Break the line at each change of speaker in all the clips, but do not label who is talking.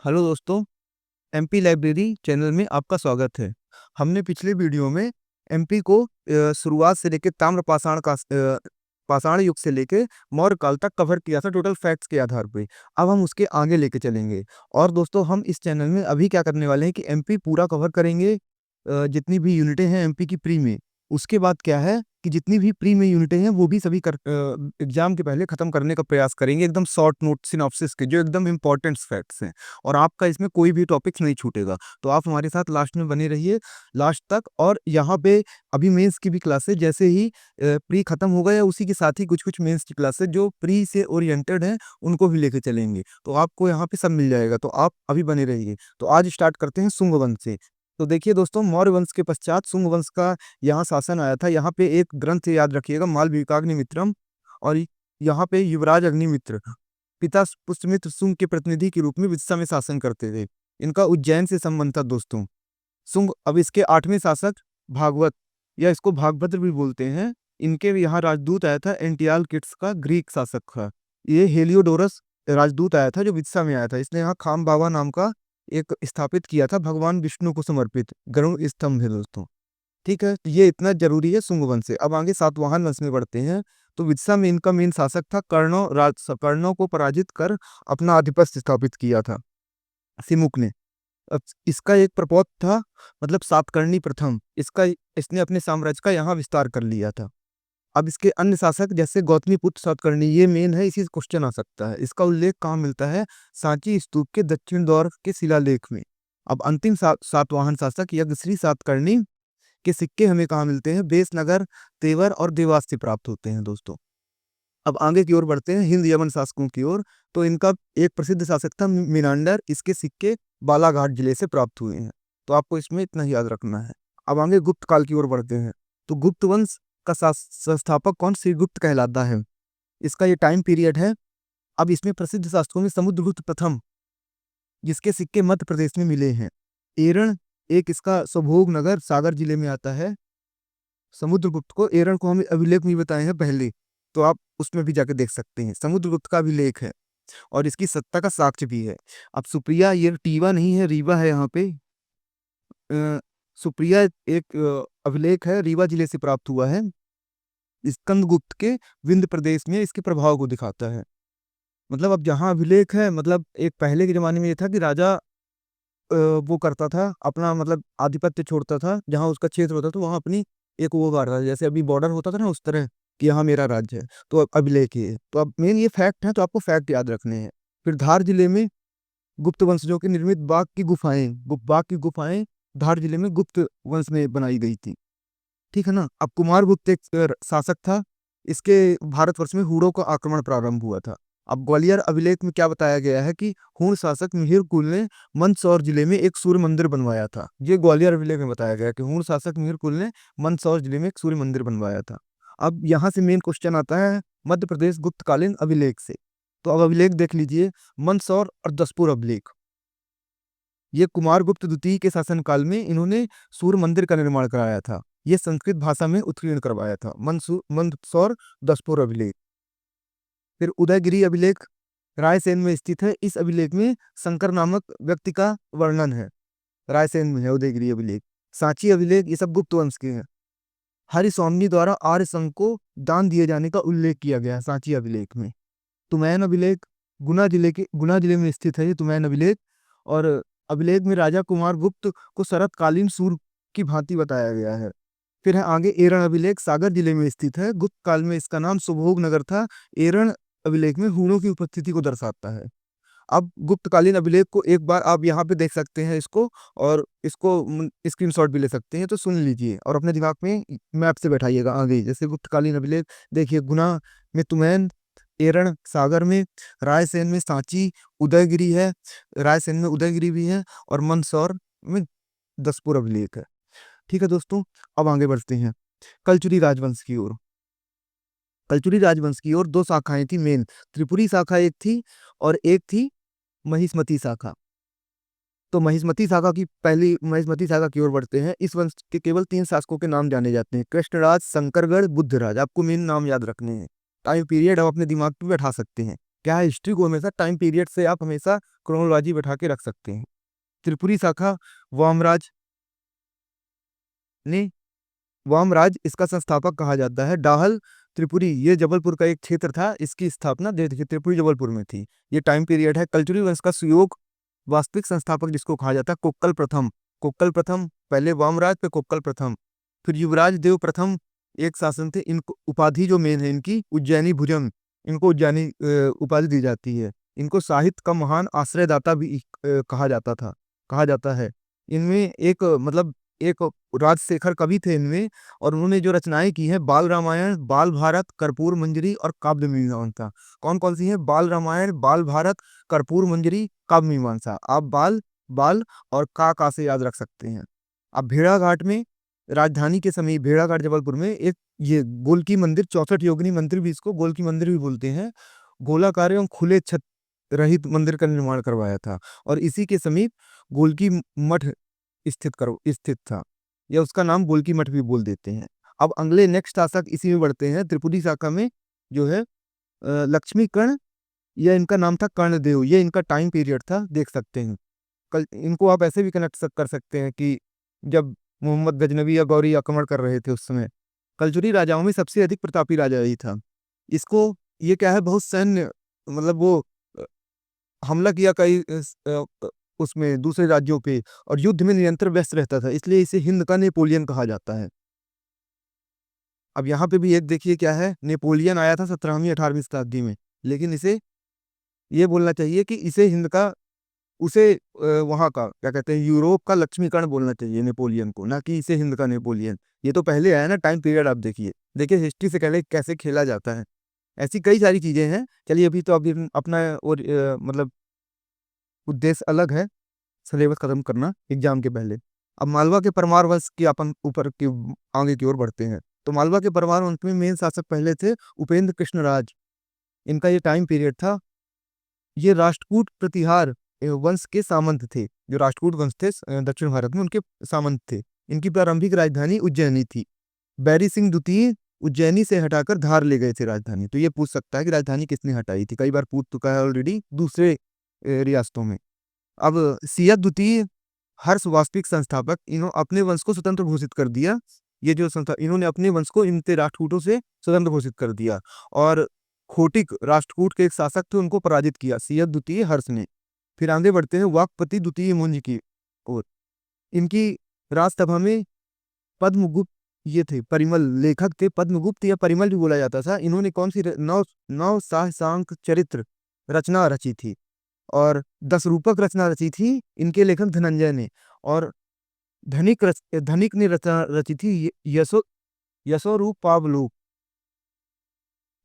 Hello दोस्तों, MP library channel में आपका स्वागत है। हमने पिछले वीडियो में एमपी को शुरुआत से लेकर ताम्र पाषाण युग से लेकर मौर्य काल तक कवर किया था टोटल फैक्ट्स के आधार पे। अब हम उसके आगे लेके चलेंगे। और दोस्तों, हम इस चैनल में अभी क्या करने वाले हैं कि एमपी पूरा कवर करेंगे। जितनी भी यूनिटें हैं एमपी की प्री में, उसके बाद क्या है कि जितनी भी प्री में यूनिटें हैं वो भी सभी एग्जाम के पहले खत्म करने का प्रयास करेंगे, एकदम शॉर्ट नोट सिनॉप्सिस के जो एकदम इंपॉर्टेंट फैक्ट्स हैं। और आपका इसमें कोई भी टॉपिक्स नहीं छूटेगा, तो आप हमारे साथ लास्ट में बने रहिए लास्ट तक। और यहाँ पे अभी मेंस की भी क्लासेस जैसे ही प्री खत्म होगा या उसी के साथ ही कुछ कुछ मेंस की क्लासेस जो प्री से ओरिएंटेड हैं उनको भी लेके चलेंगे, तो आपको यहाँ पे सब मिल जाएगा, तो आप अभी बने रहिए। तो आज स्टार्ट करते हैं शुंग वंश से। तो देखिए दोस्तों, मौर्य वंश के पश्चात शुंग वंश का यहाँ शासन आया था। यहाँ पे एक ग्रंथ याद रखिएगा, मालविकाग्निमित्रम। और यहाँ पे युवराज अग्निमित्र पिता पुष्यमित्र शुंग के प्रतिनिधि के रूप में विदिशा में शासन करते थे। इनका उज्जैन से संबंध था दोस्तों। शुंग अब इसके 8वें शासक भागवत, या इसको भागभद्र भी बोलते हैं, इनके यहाँ राजदूत आया था। एंटियाल किट्स का ग्रीक शासक था। ये हेलियोडोरस राजदूत आया था जो विदिशा में आया था। इसने यहाँ खाम बाबा नाम का एक स्थापित किया था, भगवान विष्णु को समर्पित गरुड़ स्तंभ है दोस्तों। ठीक है, तो ये इतना जरूरी है शुंग वंश से। अब आगे सातवाहन वंश में बढ़ते हैं। तो विदिशा में इनका मेन शासक था कर्णों को पराजित कर अपना आधिपत्य स्थापित किया था सिमुक ने। अब इसका एक प्रपौत्र था, मतलब सातकर्णी प्रथम। इसने अपने साम्राज्य का यहाँ विस्तार कर लिया था। अब इसके अन्य शासक जैसे गौतमीपुत्र सातकर्णी, ये मेन है, इसी से क्वेश्चन आ सकता है। इसका उल्लेख कहाँ मिलता है? सांची स्तूप के दक्षिण द्वार के शिलालेख में। अब अंतिम सातवाहन शासक यज्ञश्री सातकर्णी के सिक्के हमें कहाँ मिलते हैं? बेसनगर, तेवर और देवास से प्राप्त होते हैं दोस्तों। अब आगे की ओर बढ़ते हैं, हिंद यमन शासकों की ओर। तो इनका एक प्रसिद्ध शासक था मिनांडर। इसके सिक्के बालाघाट जिले से प्राप्त हुए हैं, तो आपको इसमें इतना ही याद रखना है। अब आगे गुप्त काल की ओर बढ़ते हैं। तो गुप्त वंश का संस्थापक कौन? श्रीगुप्त कहलाता है। इसका ये टाइम पीरियड है। अब इसमें प्रसिद्ध शासकों में समुद्रगुप्त प्रथम, जिसके सिक्के मध्य प्रदेश में मिले हैं। एरण एक इसका स्वभोग नगर सागर जिले में आता है। समुद्रगुप्त को, एरण को हम अभिलेख में बताए हैं पहले, तो आप उसमें भी जाके देख सकते हैं। समुद्रगुप्त का अभिलेख है और इसकी सत्ता का साक्ष्य भी है। अब सुप्रिया, ये टीवा नहीं है, रीवा है यहाँ पे। सुप्रिया एक अभिलेख है, रीवा जिले से प्राप्त हुआ है। स्कंदगुप्त के विंध्य प्रदेश में इसके प्रभाव को दिखाता है। मतलब अब जहाँ अभिलेख है, मतलब एक पहले के जमाने में ये था कि राजा वो करता था अपना, मतलब आधिपत्य छोड़ता था, जहाँ उसका क्षेत्र होता था वहां अपनी एक वो गाड़ता था, जैसे अभी बॉर्डर होता था ना, उस तरह कि यहाँ मेरा राज्य है। तो अब अभिलेख ये है। तो अब मेन ये फैक्ट है, तो आपको फैक्ट याद रखने हैं। फिर धार जिले में गुप्त वंशजों के निर्मित बाघ की गुफाएं धार जिले में गुप्त वंश में बनाई गई थी। ठीक है ना। अब कुमारगुप्त एक शासक था। इसके भारतवर्ष में हूणों का आक्रमण प्रारंभ हुआ था। अब ग्वालियर अभिलेख में क्या बताया गया है कि हूण शासक मिहिर कुल ने मंदसौर जिले में एक सूर्य मंदिर बनवाया था। ये ग्वालियर अभिलेख में बताया गया है कि हूण शासक मिहिर कुल ने मंदसौर जिले में एक सूर्य मंदिर बनवाया था। अब यहाँ से मेन क्वेश्चन आता है मध्य प्रदेश गुप्तकालीन अभिलेख से। तो अब अभिलेख देख लीजिए, मंदसौर और दसपुर अभिलेख। ये कुमारगुप्त द्वितीय के शासनकाल में इन्होंने सूर्य मंदिर का निर्माण कराया था। ये संस्कृत भाषा में उत्कीर्ण करवाया था। मंदसौर दसपुर अभिलेख। फिर उदयगिरी अभिलेख रायसेन में स्थित है। इस अभिलेख में शंकर नामक व्यक्ति का वर्णन है। रायसेन में है उदयगिरी अभिलेख। सांची अभिलेख, ये सब गुप्त वंश के हैं। हरिस्वामी द्वारा आर्य संघ को दान दिए जाने का उल्लेख किया गया है सांची अभिलेख में। तुमैन अभिलेख गुना जिले में स्थित है ये तुमैन अभिलेख। और अभिलेख में राजा कुमार गुप्त को शरतकालीन सूर्य की भांति बताया गया है। फिर है आगे एरण अभिलेख, सागर जिले में स्थित है। गुप्त काल में इसका नाम सुभोग नगर था। एरण अभिलेख में हूणों की उपस्थिति को दर्शाता है। अब गुप्तकालीन अभिलेख को एक बार आप यहाँ पे देख सकते हैं इसको, और इसको स्क्रीनशॉट भी ले सकते हैं। तो सुन लीजिए और अपने दिमाग में मैप से बैठाइएगा आगे। जैसे गुप्तकालीन अभिलेख देखिए, गुना में तुमैन, एरण सागर में, रायसेन में सांची, उदयगिरी है, रायसेन में उदयगिरी भी है, और मंदसौर में दसपुर अभिलेख है। ठीक है दोस्तों, अब आगे बढ़ते हैं कलचुरी राजवंश की ओर। कलचुरी राजवंश की ओर दो शाखाएं थी मेन। त्रिपुरी शाखा एक थी और एक थी महिष्मती शाखा। तो महिष्मती शाखा की ओर बढ़ते हैं। इस वंश के केवल 3 शासकों के नाम जाने जाते हैं, कृष्णराज, शंकरगढ़, बुद्धराज। आपको मेन नाम याद रखने हैं। टाइम पीरियड आप अपने दिमाग पे बैठा सकते हैं। क्या है, हिस्ट्री को हमेशा टाइम पीरियड से आप हमेशा क्रोनोलॉजी बैठा के रख सकते हैं। त्रिपुरी शाखा वामराज ने वामराज इसका संस्थापक कहा जाता है। डाहल त्रिपुरी ये जबलपुर का एक क्षेत्र था, इसकी स्थापना देखिए त्रिपुरी जबलपुर में थी। ये टाइम पीरियड है। कल्चुरी वंश का सुयोग वास्तविक संस्थापक जिसको कहा जाता है कोक्कल प्रथम। कोक्कल प्रथम पहले वामराज पे कोक्कल प्रथम, फिर युवराज देव प्रथम एक शासन थे। इनको उपाधि जो मेन है इनकी उज्जैनी भुजंग, इनको उज्जैनी उपाधि दी जाती है। इनको साहित्य का महान आश्रयदाता भी कहा जाता था, कहा जाता है। इनमें एक मतलब एक राजशेखर कवि थे इनमें, और उन्होंने जो रचनाएं की हैं बाल रामायण, बाल भारत, कर्पूर मंजरी और काव्य मीमांसा। कौन कौन सी है? बाल रामायण, बाल भारत, कर्पूर मंजरी, काव्य मीमांसा। आप बाल बाल और का से याद रख सकते हैं। अब भेड़ाघाट में राजधानी के समीप भेड़ाघाट जबलपुर में एक ये गोलकी मंदिर, 64 योगिनी मंदिर भी इसको गोलकी मंदिर भी बोलते हैं, गोलाकार एवं खुले छत रहित मंदिर का निर्माण करवाया था। और इसी के समीप गोलकी मठ स्थित था, या उसका नाम गोलकी मठ भी बोल देते हैं। अब अगले नेक्स्ट शासक इसी में बढ़ते हैं। त्रिपुरी शाखा में जो है लक्ष्मी कर्ण, या इनका नाम था कर्णदेव, ये इनका टाइम पीरियड था, देख सकते हैं। कल इनको आप ऐसे भी कनेक्ट कर सकते हैं कि जब मोहम्मद गजनवी या गौरी आक्रमण कर रहे थे उस समय कलचुरी राजाओं में सबसे अधिक प्रतापी राजा यही था। इसको ये क्या है, बहुत सैन्य मतलब वो अ, हमला किया कई उसमें दूसरे राज्यों पे, और युद्ध में निरंतर व्यस्त रहता था, इसलिए इसे हिंद का नेपोलियन कहा जाता है। अब यहाँ पे भी एक देखिए क्या है, नेपोलियन आया था 17वीं 18वीं शताब्दी में, लेकिन इसे ये बोलना चाहिए कि इसे हिंद का उसे वहाँ का क्या कहते हैं यूरोप का लक्ष्मीकरण बोलना चाहिए नेपोलियन को, ना कि इसे हिंद का नेपोलियन। ये तो पहले आया ना टाइम पीरियड। आप देखिए देखिए हिस्ट्री से पहले कैसे खेला जाता है। ऐसी कई सारी चीजें हैं। चलिए अभी तो अभी अपना और मतलब उद्देश्य अलग है, सिलेबस खत्म करना एग्जाम के पहले। अब मालवा के परमार वंश की अपन ऊपर की आगे की ओर बढ़ते हैं। तो मालवा के परमार वंश में मेन शासक पहले थे उपेंद्र कृष्णराज। इनका ये टाइम पीरियड था। ये राष्ट्रकूट प्रतिहार वंश के सामंत थे। जो राष्ट्रकूट वंश थे दक्षिण भारत में, उनके सामंत थे। इनकी प्रारंभिक राजधानी उज्जैनी थी। बैरी सिंह द्वितीय उज्जैनी से हटाकर धार ले गए थे राजधानी। तो ये पूछ सकता है कि राजधानी किसने हटाई थी, कई बार पूछ चुका है ऑलरेडी दूसरे रियासतों में। अब सिया द्वितीय हर्ष वास्तविक संस्थापक, इन्होंने अपने वंश को स्वतंत्र घोषित कर दिया। ये जो संस्था इन्होंने अपने वंश को इन राष्ट्रकूटों से स्वतंत्र घोषित कर दिया, और खोटिक राष्ट्रकूट के एक शासक थे उनको पराजित किया सिया द्वितीय हर्ष ने। फिर आगे बढ़ते हैं वाकपति द्वितीय मुंज की ओर। इनकी राजसभा में पद्मगुप्त ये थे, परिमल लेखक थे, पद्मगुप्त या परिमल भी बोला जाता था। इन्होंने कौन सी नौ नौ साहसांक चरित्र रचना रची थी, और 10 रूपक रचना रची थी इनके लेखक धनंजय ने। और धनिक ने रचना रची थी यशो यशोरूप पावलोक।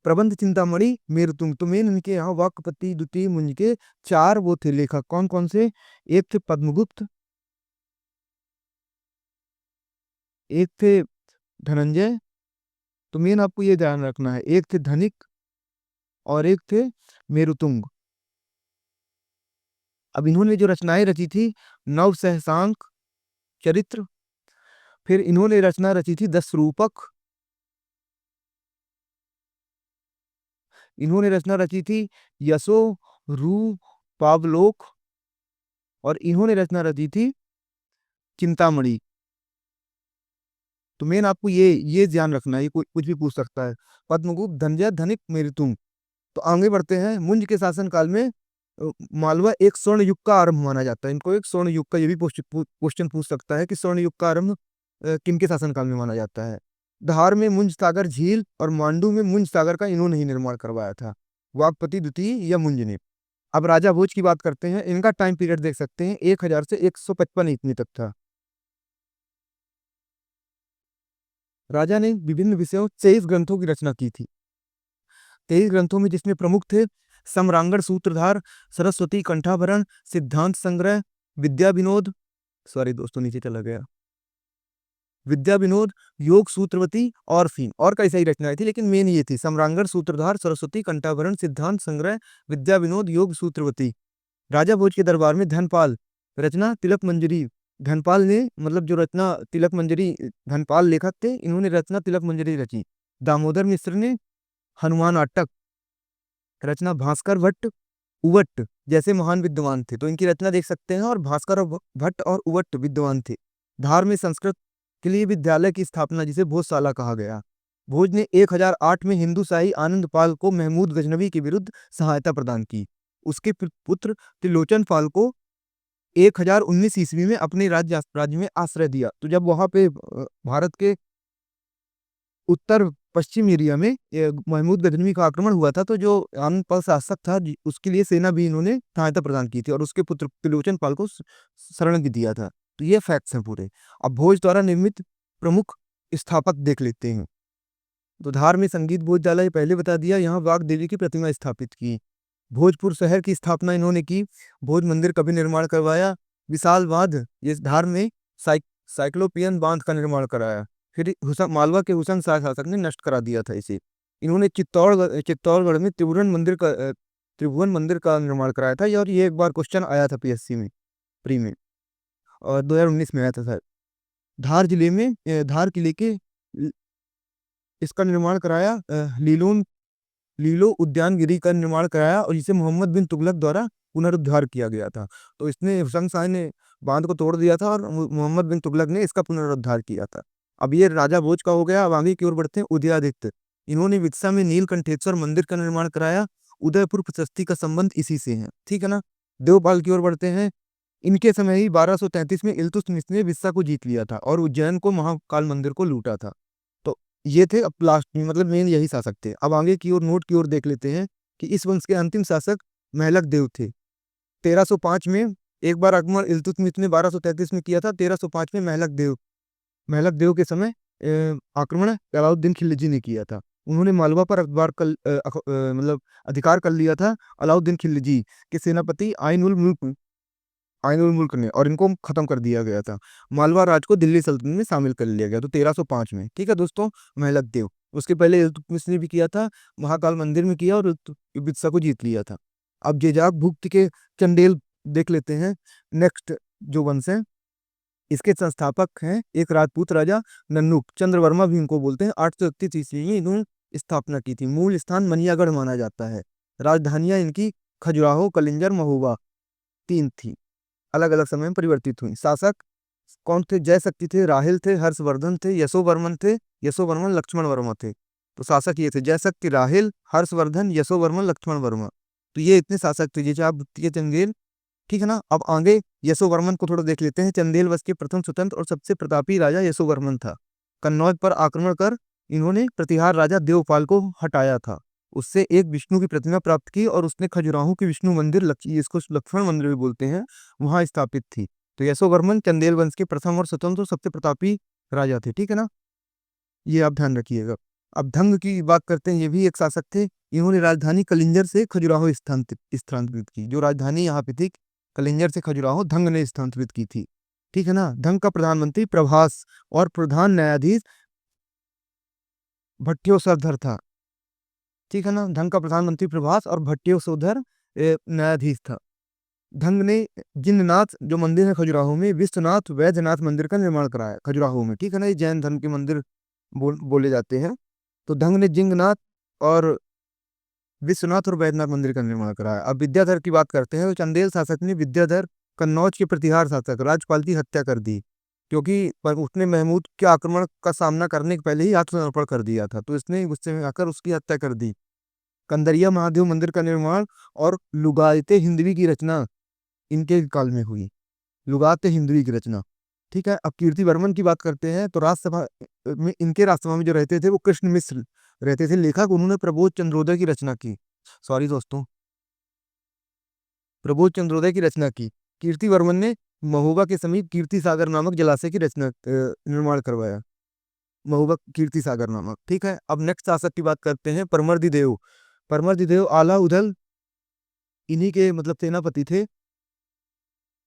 प्रबंध चिंतामणि मेरुतुंग। तो मेन इनके यहाँ वाकपति द्वितीय मुंज के 4 वो थे लेखक। कौन कौन से? एक थे पद्मगुप्त, एक थे धनंजय, तो मेन आपको ये ध्यान रखना है, एक थे धनिक और एक थे मेरुतुंग। अब इन्होंने जो रचनाएं रची थी नव सहसांक चरित्र, फिर इन्होंने रचना रची थी 10 रूपक, इन्होंने रचना रची थी यशो रू पावलोक, और इन्होंने रचना रची थी चिंतामणि। तो मेन आपको ये ध्यान रखना है, ये कुछ भी पूछ सकता है। पद्मगुप्त, धनंजय, धनिक, मेरुतुंग। तो आगे बढ़ते हैं। मुंज के शासनकाल में मालवा एक स्वर्ण युग का आरंभ माना जाता है। इनको एक स्वर्ण युग का ये भी क्वेश्चन पूछ सकता है कि स्वर्ण युग का आरंभ किनके शासनकाल में माना जाता है। धार में मुंज सागर झील और मांडू में मुंज सागर का इन्होंने ही निर्माण करवाया था, वाकपति द्वितीय या मुंज ने। अब राजा भोज की बात करते हैं। इनका टाइम पीरियड देख सकते हैं, 1000 से 155 ईस्वी तक था। राजा ने विभिन्न विषयों 23 ग्रंथों की रचना की थी। 23 ग्रंथों में जिसमें प्रमुख थे सम्रांगण सूत्रधार, सरस्वती कंठाभरण, सिद्धांत संग्रह, विद्या विनोद, सॉरी दोस्तों नीचे चला गया, विद्या विनोद, योग सूत्रवती और फीन, और कई सारी रचनाएं थी, लेकिन मेन ये थी सम्रांगण सूत्रधार, सरस्वती कंठाभरण, सिद्धांत संग्रह, विद्या विनोद, योग सूत्रवती। राजा भोज के दरबार में धनपाल रचना तिलक मंजरी। धनपाल ने मतलब जो रचना तिलक मंजरी, धनपाल लेखक थे, इन्होंने रचना तिलक मंजरी रची। दामोदर मिश्र ने हनुमान आटक, रचना भास्कर भट्ट, उवट जैसे महान विद्वान थे। तो इनकी रचना देख सकते हैं। और भास्कर और भट्ट और उवट विद्वान थे। धार में संस्कृत के लिए विद्यालय की स्थापना, जिसे भोजशाला कहा गया। भोज ने 1008 में हिंदू शाही आनंद पाल को महमूद गजनवी के विरुद्ध सहायता प्रदान की। उसके पुत्र त्रिलोचन पाल को 1019 ईस्वी में अपने राज्य में आश्रय दिया। तो जब वहां पे भारत के उत्तर पश्चिम एरिया में महमूद गजनवी का आक्रमण हुआ था, तो जो आनंद पाल शासक था उसके लिए सेना भी इन्होंने सहायता प्रदान की थी और उसके पुत्र त्रिलोचन पाल को शरण भी दिया था। तो ये फैक्ट्स हैं पूरे। अब भोज द्वारा निर्मित प्रमुख स्थापक देख लेते हैं। तो धार में संगीत भोजशाला, ये पहले बता दिया। यहाँ वाग देवी की प्रतिमा स्थापित की। भोजपुर शहर की स्थापना इन्होंने की। भोज मंदिर का भी निर्माण करवाया। विशाल बांध, ये धार में साइक्लोपियन बांध का निर्माण कराया। फिर मालवा के हुसैन शाह शासक ने नष्ट करा दिया था इसे। इन्होंने चित्तौड़गढ़ में त्रिभुवन मंदिर का निर्माण कराया था। और ये एक बार क्वेश्चन आया था पीएससी में, प्री में, और 2019 में आया था सर। धार जिले में धार किले के इसका निर्माण कराया। लीलो उद्यानगिरी का निर्माण कराया और इसे मोहम्मद बिन तुगलक द्वारा पुनरुद्धार किया गया था। तो इसने हुसैन शाह ने बांध को तोड़ दिया था और मोहम्मद बिन तुगलक ने इसका पुनरुद्धार किया था। अब ये राजा भोज का हो गया। अब आगे की ओर बढ़ते हैं। उदयादित्य, इन्होंने विदिशा में नीलकंठेश्वर मंदिर का निर्माण कराया। उदयपुर प्रशस्ति का संबंध इसी से है, ठीक है ना। देवपाल की ओर बढ़ते हैं। इनके समय ही 1233 में इल्तुतमिश ने विदिशा को जीत लिया था और उज्जैन को महाकाल मंदिर को लूटा था। तो ये थे अब लास्ट में, मतलब मेन यही शासक थे। अब आगे की ओर नोट की ओर देख लेते हैं कि इस वंश के अंतिम शासक महलक देव थे। 1305 में एक बार अकबर इल्तुतमिश ने 1233 में किया था। 1305 में महलक देव के समय आक्रमण अलाउद्दीन खिलजी ने किया था। उन्होंने मालवा पर मतलब अधिकार कर लिया था अलाउद्दीन खिलजी के सेनापति आइनुल मुल्क ने, और इनको खत्म कर दिया गया था। मालवा राज को दिल्ली सल्तनत में शामिल कर लिया गया तो 1305 में, ठीक है दोस्तों। महलक देव, उसके पहले इल्तुतमिश ने भी किया था, महाकाल मंदिर में किया और विदिशा को जीत लिया था। अब जेजाक भुक्त के चंदेल देख लेते हैं। नेक्स्ट जो वंश है, इसके संस्थापक हैं एक राजपूत राजा नन्नुक, चंद्रवर्मा भी इनको बोलते हैं। 831 ईस्वी में इन्होंने स्थापना की थी। मूल स्थान मनियागढ़ माना जाता है। राजधानियां इनकी खजुराहो, कलिंजर, महोबा 3 थी। अलग अलग समय में परिवर्तित हुई। शासक कौन थे? जय शक्ति थे, राहिल थे, हर्षवर्धन थे, यशोवर्मन, लक्ष्मण वर्मा थे। तो शासक ये थे: जय शक्ति, राहिल, हर्षवर्धन, यशोवर्मन, लक्ष्मण वर्मा। तो ये इतने शासक थे। जैसे आप चंदेल, ठीक है ना। अब आगे यशोवर्मन को थोड़ा देख लेते हैं। चंदेल वंश के प्रथम स्वतंत्र और सबसे प्रतापी राजा यशोवर्मन था। कन्नौज पर आक्रमण कर इन्होंने प्रतिहार राजा देवपाल को हटाया था। उससे एक विष्णु की प्रतिमा प्राप्त की और उसने खजुराहो की विष्णु मंदिर, इसको लक्ष्मण मंदिर भी बोलते हैं, वहां स्थापित थी। तो यशोवर्मन चंदेल वंश के प्रथम और स्वतंत्र सबसे प्रतापी राजा थे, ठीक है ना। ये आप ध्यान रखिएगा। अब धंग की बात करते हैं। ये भी एक शासक थे। इन्होंने राजधानी कलिंजर से खजुराहो स्थानांतरित की। जो राजधानी यहाँ पे थी कलिंजर से खजुराहो, धंग ने स्थानांतरित की थी, ठीक है ना। धंग का प्रधानमंत्री प्रभास और प्रधान न्यायाधीश भट्टियोसरधर था, ठीक है ना। धंग का प्रधानमंत्री प्रभास और भट्टियोसरधर न्यायाधीश था। धंग ने जिननाथ जो मंदिर है खजुराहो में, विश्वनाथ वैद्यनाथ मंदिर का निर्माण कराया खजुराहो में, ठीक है ना। ये जैन धर्म के मंदिर बोले जाते हैं। तो धंग ने जिंगनाथ और विश्वनाथ और वैद्यनाथ मंदिर का निर्माण कराया। अब विद्याधर की बात करते हैं। तो चंदेल शासक ने विद्याधर, कन्नौज के प्रतिहार शासक राजपाल की हत्या कर दी, क्योंकि उसने महमूद के आक्रमण का सामना करने के पहले ही आत्मसमर्पण कर दिया था। तो इसने गुस्से में आकर उसकी हत्या कर दी। कंदरिया महादेव मंदिर का निर्माण और लुगाते हिंदवी की रचना इनके काल में हुई। लुगाते हिंदवी की रचना, ठीक है। अब कीर्ति वर्मन की बात करते हैं। तो राज्यसभा में जो रहते थे वो कृष्ण मिश्र रहते थे लेखक। उन्होंने प्रबोध चंद्रोदय की रचना की। सॉरी दोस्तों, प्रबोध चंद्रोदय की रचना की। कीर्ति वर्मन ने महोबा के समीप कीर्ति सागर नामक जलाशय की रचना निर्माण करवाया। महोबा कीर्ति सागर नामक, ठीक है। अब नेक्स्ट शासक की बात करते हैं। परमर्दी देव आला उदल इन्हीं के मतलब सेनापति थे।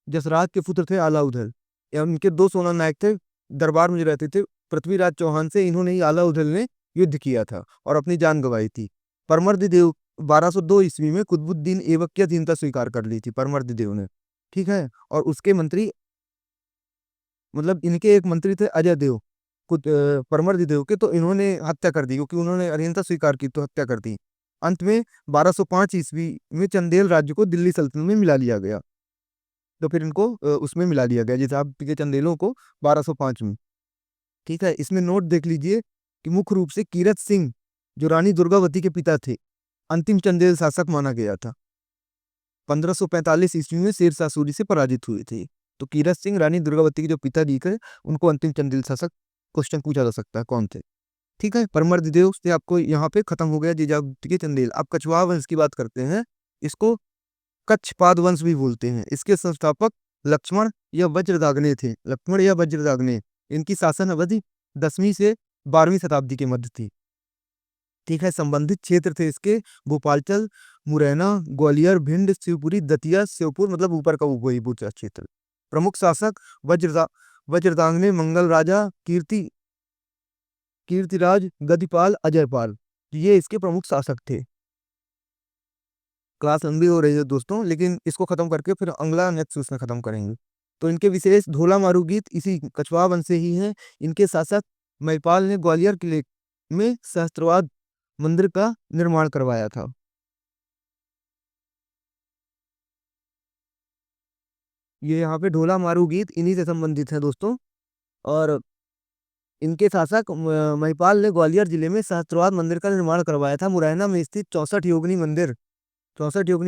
जसराज के पुत्र थे आला उदल। इनके 2 सोना नायक थे, दरबार में जो रहते थे पृथ्वीराज चौहान से। इन्होंने ही आला उदल ने युद्ध किया था और अपनी जान गंवाई थी। परमर्दी देव 1202 ईस्वी में कुतुबुद्दीन ऐबक की अधीनता स्वीकार कर ली थी परमर्दी देव ने, ठीक है। और उसके मंत्री, मतलब इनके एक मंत्री थे अजय देव परमर्दी देव के, तो इन्होंने हत्या कर दी क्योंकि उन्होंने अधीनता स्वीकार की तो हत्या कर दी। अंत में 1205 ईस्वी में चंदेल राज्य को दिल्ली सल्तनत में मिला लिया गया। तो फिर इनको उसमें मिला दिया गया, जैसे आप के चंदेलों को 1205 में। ठीक है, इसमें नोट देख लीजिए कि मुख्य रूप से कीरत सिंह, जो रानी दुर्गावती के पिता थे, अंतिम चंदेल शासक माना गया था। 1545 ईस्वी में शेरशाह सूरी से पराजित हुए थे। तो कीरत सिंह रानी दुर्गावती के जो पिताजी थे, उनको अंतिम चंदेल शासक क्वेश्चन पूछा जा सकता है कौन थे। ठीक है, परमर्ददेव से आपको यहाँ पे खत्म हो गया जीजावती के चंदेल। अब कछवाहा वंश की बात करते हैं। इसको कच्छपाद वंश भी बोलते हैं। इसके संस्थापक लक्ष्मण या वज्रदाग्ने थे। लक्ष्मण या वज्रदाग्ने, इनकी शासन अवधि 10वीं से 12वीं शताब्दी के मध्य थी। ठीक है, संबंधित क्षेत्र थे इसके भोपालचल, मुरैना, ग्वालियर, भिंड, शिवपुरी, दतिया, श्योपुर, मतलब ऊपर का वही पूछा क्षेत्र। प्रमुख शासक वज्रदांगने, मंगल राजा, कीर्तिराज, गदिपाल, अजयपाल, ये इसके प्रमुख शासक थे। क्लास लंबी हो रही है दोस्तों, लेकिन इसको खत्म करके फिर अगला नेक्स्ट उसमें खत्म करेंगे। तो इनके विशेष ढोला मारू गीत इसी कछवाहा वंश से ही हैं। इनके शासक महिपाल ने ग्वालियर किले में सहस्त्रवाद मंदिर का निर्माण करवाया था। ये यहाँ पे ढोला मारू गीत इन्हीं से संबंधित है दोस्तों। और इनके शासक महिपाल ने ग्वालियर जिले में सहस्त्रवाद मंदिर का निर्माण करवाया था। मुरैना में स्थित 64 योगिनी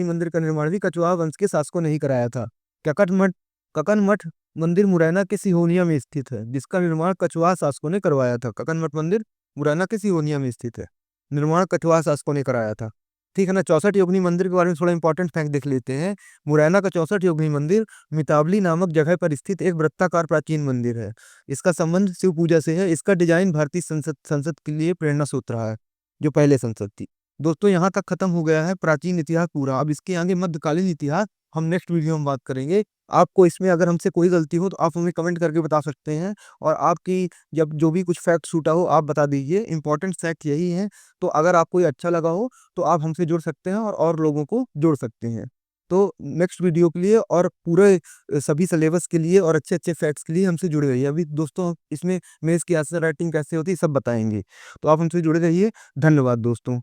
मंदिर का निर्माण भी कछवाहा वंश के शासकों ने ही कराया था। ककन मठ मंदिर मुरैना के सिहोनिया में स्थित है, जिसका निर्माण कछवाहा शासकों ने करवाया था। ककन मठ मंदिर मुरैना के सिहोनिया में स्थित है, निर्माण कछवाहा शासकों ने कराया था। ठीक है ना। 64 योगिनी मंदिर के बारे में थोड़ा इंपॉर्टेंट फैक्ट देख लेते हैं। मुरैना का 64 योगिनी मंदिर मितावली नामक जगह पर स्थित एक वृत्ताकार प्राचीन मंदिर है। इसका संबंध शिव पूजा से है। इसका डिजाइन भारतीय संसद संसद के लिए प्रेरणा स्रोत रहा है, जो पहले संसद थी। दोस्तों यहाँ तक खत्म हो गया है प्राचीन इतिहास पूरा। अब इसके आगे मध्यकालीन इतिहास हम नेक्स्ट वीडियो में बात करेंगे। आपको इसमें अगर हमसे कोई गलती हो तो आप हमें कमेंट करके बता सकते हैं, और आपकी जब जो भी कुछ फैक्ट छूटा हो आप बता दीजिए। इंपॉर्टेंट फैक्ट यही है। तो अगर आपको ये अच्छा लगा हो तो आप हमसे जुड़ सकते हैं और लोगों को जोड़ सकते हैं। तो नेक्स्ट वीडियो के लिए और पूरे सभी सिलेबस के लिए और अच्छे अच्छे फैक्ट्स के लिए हमसे जुड़े रहिए। अभी दोस्तों इसमें मेंस की आंसर राइटिंग कैसे होती है सब बताएंगे, तो आप हमसे जुड़े रहिए। धन्यवाद दोस्तों।